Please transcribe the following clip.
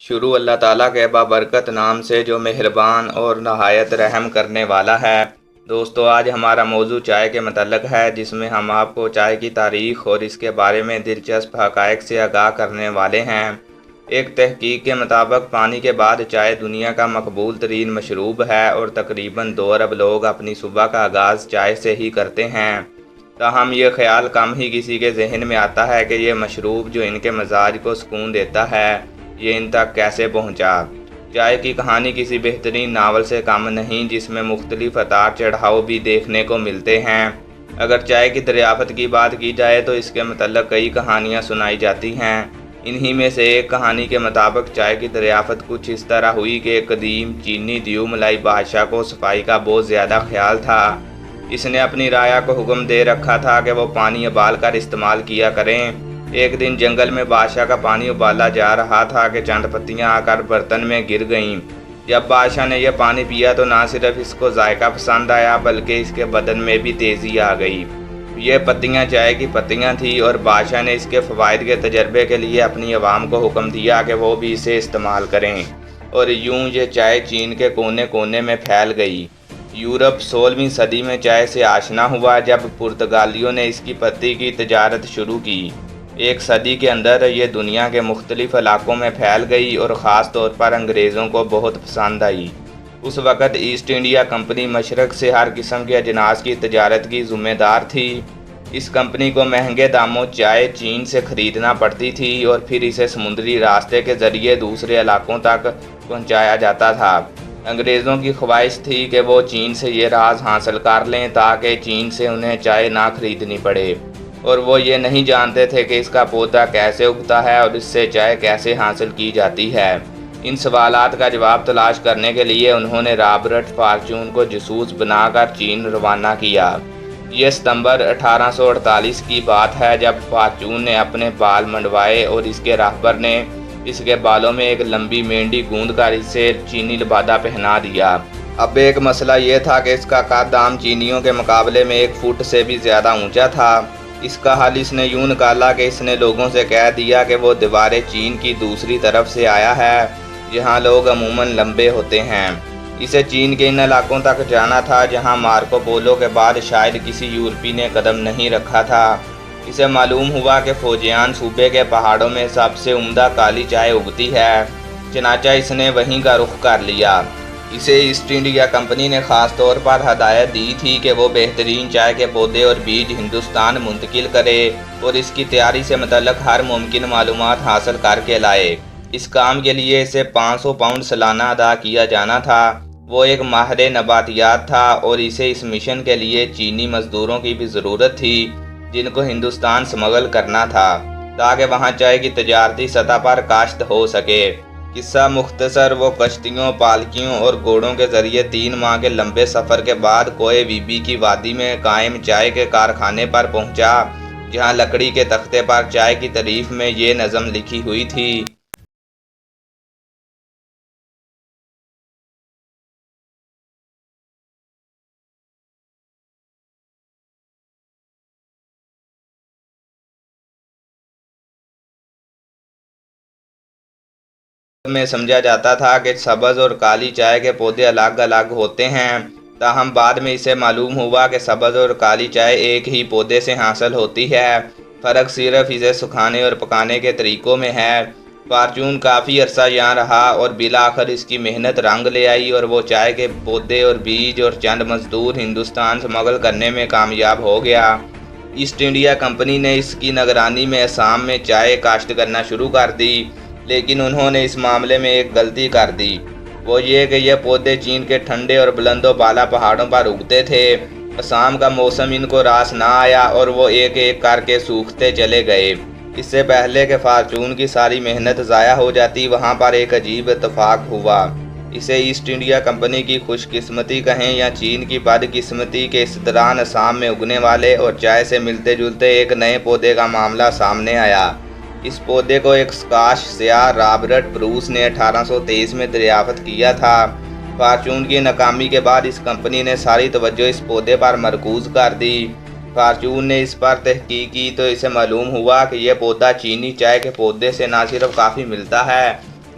شروع اللہ تعالیٰ کے بابرکت نام سے جو مہربان اور نہایت رحم کرنے والا ہے۔ دوستو، آج ہمارا موضوع چائے کے متعلق ہے، جس میں ہم آپ کو چائے کی تاریخ اور اس کے بارے میں دلچسپ حقائق سے آگاہ کرنے والے ہیں۔ ایک تحقیق کے مطابق پانی کے بعد چائے دنیا کا مقبول ترین مشروب ہے اور تقریباً 2 ارب لوگ اپنی صبح کا آغاز چائے سے ہی کرتے ہیں۔ تاہم یہ خیال کم ہی کسی کے ذہن میں آتا ہے کہ یہ مشروب جو ان کے مزاج کو سکون دیتا ہے، یہ ان تک کیسے پہنچا۔ چائے کی کہانی کسی بہترین ناول سے کم نہیں، جس میں مختلف اتار چڑھاؤ بھی دیکھنے کو ملتے ہیں۔ اگر چائے کی دریافت کی بات کی جائے تو اس کے متعلق کئی کہانیاں سنائی جاتی ہیں۔ انہی میں سے ایک کہانی کے مطابق چائے کی دریافت کچھ اس طرح ہوئی کہ ایک قدیم چینی دیو ملائی بادشاہ کو صفائی کا بہت زیادہ خیال تھا۔ اس نے اپنی رعایا کو حکم دے رکھا تھا کہ وہ پانی ابال کر استعمال کیا کریں۔ ایک دن جنگل میں بادشاہ کا پانی ابالا جا رہا تھا کہ چند پتیاں آ کر برتن میں گر گئیں۔ جب بادشاہ نے یہ پانی پیا تو نہ صرف اس کو ذائقہ پسند آیا بلکہ اس کے بدن میں بھی تیزی آ گئی۔ یہ پتیاں چائے کی پتیاں تھیں اور بادشاہ نے اس کے فوائد کے تجربے کے لیے اپنی عوام کو حکم دیا کہ وہ بھی اسے استعمال کریں، اور یوں یہ چائے چین کے کونے کونے میں پھیل گئی۔ یورپ 16ویں صدی میں چائے سے آشنا ہوا جب پرتگالیوں نے اس کی پتی کی تجارت شروع کی۔ ایک صدی کے اندر یہ دنیا کے مختلف علاقوں میں پھیل گئی اور خاص طور پر انگریزوں کو بہت پسند آئی۔ اس وقت ایسٹ انڈیا کمپنی مشرق سے ہر قسم کے اجناس کی تجارت کی ذمہ دار تھی۔ اس کمپنی کو مہنگے داموں چائے چین سے خریدنا پڑتی تھی اور پھر اسے سمندری راستے کے ذریعے دوسرے علاقوں تک پہنچایا جاتا تھا۔ انگریزوں کی خواہش تھی کہ وہ چین سے یہ راز حاصل کر لیں تاکہ چین سے انہیں چائے نہ خریدنی پڑے، اور وہ یہ نہیں جانتے تھے کہ اس کا پودا کیسے اگتا ہے اور اس سے چائے کیسے حاصل کی جاتی ہے۔ ان سوالات کا جواب تلاش کرنے کے لیے انہوں نے رابرٹ فارچون کو جاسوس بنا کر چین روانہ کیا۔ یہ ستمبر 1848 کی بات ہے جب فارچون نے اپنے بال منڈوائے اور اس کے راہبر نے اس کے بالوں میں ایک لمبی مینڈی گوندھ کر اسے چینی لبادہ پہنا دیا۔ اب ایک مسئلہ یہ تھا کہ اس کا قد عام چینیوں کے مقابلے میں 1 فٹ سے بھی زیادہ اونچا تھا۔ اس کا حل اس نے یوں نکالا کہ اس نے لوگوں سے کہہ دیا کہ وہ دیوارے چین کی دوسری طرف سے آیا ہے، جہاں لوگ عموماً لمبے ہوتے ہیں۔ اسے چین کے ان علاقوں تک جانا تھا جہاں مارکو پولو کے بعد شاید کسی یورپی نے قدم نہیں رکھا تھا۔ اسے معلوم ہوا کہ فوجیان صوبے کے پہاڑوں میں سب سے عمدہ کالی چائے اگتی ہے، چنانچہ اس نے وہیں کا رخ کر لیا۔ اسے ایسٹ انڈیا کمپنی نے خاص طور پر ہدایت دی تھی کہ وہ بہترین چائے کے پودے اور بیج ہندوستان منتقل کرے اور اس کی تیاری سے متعلق ہر ممکن معلومات حاصل کر کے لائے۔ اس کام کے لیے اسے 500 پاؤنڈ سالانہ ادا کیا جانا تھا۔ وہ ایک ماہر نباتیات تھا اور اسے اس مشن کے لیے چینی مزدوروں کی بھی ضرورت تھی جن کو ہندوستان سمگل کرنا تھا تاکہ وہاں چائے کی تجارتی سطح پر کاشت ہو سکے۔ قصہ مختصر، وہ کشتیوں، پالکیوں اور گھوڑوں کے ذریعے 3 ماہ کے لمبے سفر کے بعد کوئے ویبی کی وادی میں قائم چائے کے کارخانے پر پہنچا، جہاں لکڑی کے تختے پر چائے کی تعریف میں یہ نظم لکھی ہوئی تھی۔ میں سمجھا جاتا تھا کہ سبز اور کالی چائے کے پودے الگ الگ ہوتے ہیں، تاہم بعد میں اسے معلوم ہوا کہ سبز اور کالی چائے ایک ہی پودے سے حاصل ہوتی ہے، فرق صرف اسے سکھانے اور پکانے کے طریقوں میں ہے۔ فارچون کافی عرصہ یہاں رہا اور بالآخر اس کی محنت رنگ لے آئی اور وہ چائے کے پودے اور بیج اور چند مزدور ہندوستان سمگل کرنے میں کامیاب ہو گیا۔ ایسٹ انڈیا کمپنی نے اس کی نگرانی میں آسام میں چائے کاشت کرنا شروع کر دی، لیکن انہوں نے اس معاملے میں ایک غلطی کر دی، وہ یہ کہ یہ پودے چین کے ٹھنڈے اور بلند و بالا پہاڑوں پر اگتے تھے۔ آسام کا موسم ان کو راس نہ آیا اور وہ ایک ایک کر کے سوکھتے چلے گئے۔ اس سے پہلے کہ فارچون کی ساری محنت ضائع ہو جاتی، وہاں پر ایک عجیب اتفاق ہوا۔ اسے ایسٹ انڈیا کمپنی کی خوش قسمتی کہیں یا چین کی بد قسمتی کے اس دوران آسام میں اگنے والے اور چائے سے ملتے جلتے ایک نئے پودے کا معاملہ سامنے آیا۔ اس پودے کو ایک اسکاش سیاح رابرٹ بروس نے 1823 میں دریافت کیا تھا۔ فارچون کی ناکامی کے بعد اس کمپنی نے ساری توجہ اس پودے پر مرکوز کر دی۔ فارچون نے اس پر تحقیق کی تو اسے معلوم ہوا کہ یہ پودا چینی چائے کے پودے سے نہ صرف کافی ملتا ہے